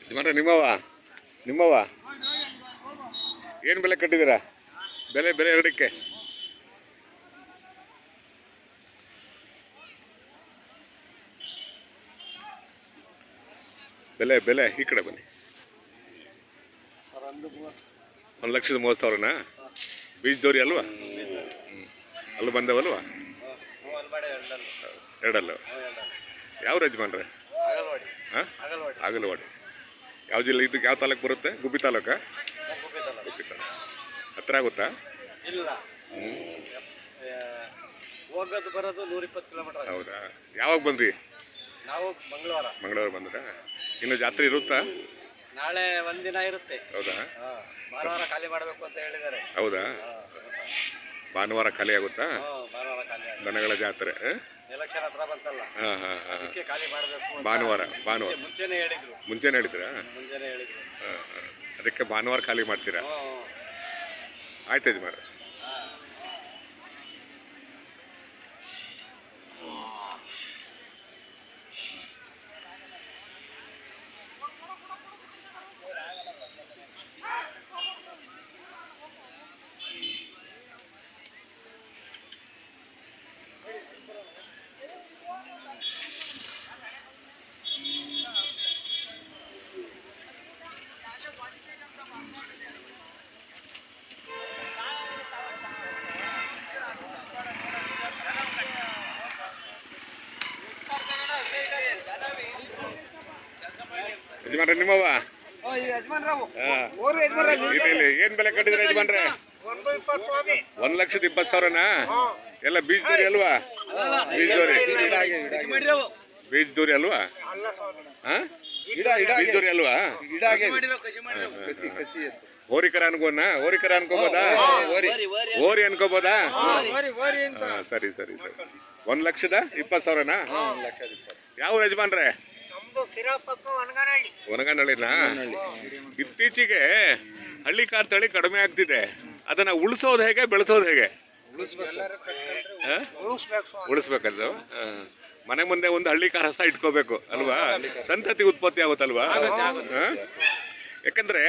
ಯಜಮಾನ್ರೆ ನಿಮ್ಮವ ಏನು ಬೆಲೆ ಕಟ್ಟಿದ್ದೀರಾ? ಬೆಲೆ ಎರಡಕ್ಕೆ ಬೆಲೆ ಈ ಕಡೆ ಬನ್ನಿ. 1,30,000 ಬೀಜದವ್ರಿ ಅಲ್ವಾ? ಅಲ್ಲಿ ಬಂದವಲ್ವಾ? ಎರಡಲ್ಲ. ಯಾವ ಯಜಮಾನ್ರೆ? ಹಾಂ, ಆಗಲವಾಡಿ. ಯಾವ ಜಿಲ್ಲೆ ಇದಕ್ಕೆ? ಯಾವ ತಾಲೂಕು ಬರುತ್ತೆ? ಗುಬ್ಬಿ ತಾಲೂಕಾ? ಗುಬ್ಬಿ ತಾಲೂಕು. ಹತ್ರ ಆಗುತ್ತಾ? ಇಲ್ಲ, ಹೋಗೋದು ಬರೋದು 120 ಕಿಲೋಮೀಟರ್. ಹೌದಾ? ಯಾವಾಗ ಬಂದ್ರಿ? ನಾವು ಮಂಗಳವಾರ ಬಂದ್ರ? ಇನ್ನು ಜಾತ್ರೆ ಇರುತ್ತಾ? ನಾಳೆ ಒಂದಿನ ಇರುತ್ತೆ. ಹೌದಾ? ಭಾನುವಾರ ಖಾಲಿ ಮಾಡಬೇಕು ಅಂತ ಹೇಳಿದ್ದಾರೆ. ಹೌದಾ? ಭಾನುವಾರ ಖಾಲಿ ಆಗುತ್ತಾ? ಭಾನುವಾರ ಖಾಲಿ ಆಗುತ್ತೆ. ದನಗಳ ಜಾತ್ರೆ ಎಲೆಕ್ಷನ್ ಹತ್ರ ಬಂತಲ್ಲ, ಅದಕ್ಕೆ ಖಾಲಿ ಮಾಡಬೇಕು. ಭಾನುವಾರ ಮುಂಚೆನೆ ಹೇಳಿದ್ರು. ಮುಂಚೆನೆ ಹೇಳಿದ್ರಾ? ಮುಂಚೆನೆ ಹೇಳಿದ್ರು. ಅದಕ್ಕೆ ಭಾನುವಾರ ಖಾಲಿ ಮಾಡ್ತೀರಾ? ಆಯ್ತು ಯಜಮಾನ. ಯಜಮಾನ್ರೆ ನಿಮ್ಮವ ಏನ್ ಬೆಲೆ ಕಟ್ಟಿದ್ರೆ ಯಜಮಾನ್ರೆ? 1,20,000 ಎಲ್ಲ ಬೀಜದೂರಿ ಅಲ್ವಾ? ಬೀಜದೂರಿ ಅಲ್ವಾ? ಬೀಜದೂರಿ ಅಲ್ವಾ? ಹೋರಿಕರ ಅನ್ಕೋಬೋದಾ? ಹೋರಿ ಅನ್ಕೋಬೋದಾ? ಸರಿ. 1,20,000. ಯಾವ ಯಜಮಾನ್ರೆ? ಒನಗನಹಳ್ಳಿನಾ? ಇತ್ತೀಚೆಗೆ ಹಳ್ಳಿ ಕಾರ್ ತಳಿ ಕಡಿಮೆ ಆಗ್ತಿದೆ. ಅದನ್ನ ಉಳಿಸೋದು ಹೇಗೆ, ಬೆಳೆಸೋದು ಹೇಗೆ? ಉಳಿಸ್ಬೇಕಲ್ವ? ಮನೆ ಮುಂದೆ ಒಂದು ಹಳ್ಳಿ ಕಾರ್ ಹಸ ಇಟ್ಕೋಬೇಕು ಅಲ್ವಾ? ಸಂತತಿ ಉತ್ಪತ್ತಿ ಆಗುತ್ತಲ್ವಾ? ಯಾಕಂದ್ರೆ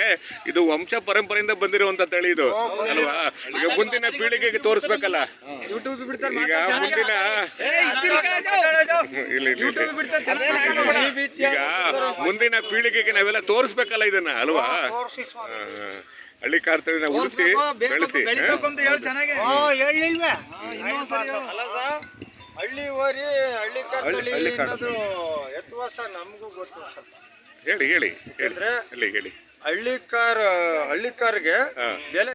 ಇದು ವಂಶ ಪರಂಪರೆಯಿಂದ ಬಂದಿರುವಂತ ತಳಿ ಇದು ಅಲ್ವಾ? ಈಗ ಮುಂದಿನ ಪೀಳಿಗೆಗೆ ತೋರಿಸ್ಬೇಕಲ್ಲ. ಈಗ ಮುಂದಿನ ಪೀಳಿಗೆಗೆ ನಾವೆಲ್ಲ ತೋರಿಸ್ಬೇಕಲ್ಲ ಇದನ್ನ ಅಲ್ವಾ? ಹಳ್ಳಿ ಕಾರ್ ತಳಿನ ಉಳಿಸಿ ಬೆಳೆಸಿ. ಹಳ್ಳಿ ಹೋರಿ, ಹಳ್ಳಿ ಕಾರ್ ಎತ್ತುವಸ ನಮಗೂ ಗೊತ್ತು. ಹೇಳಿ. ಹಳ್ಳಿ ಕಾರ್ಗೆ ಬೆಲೆ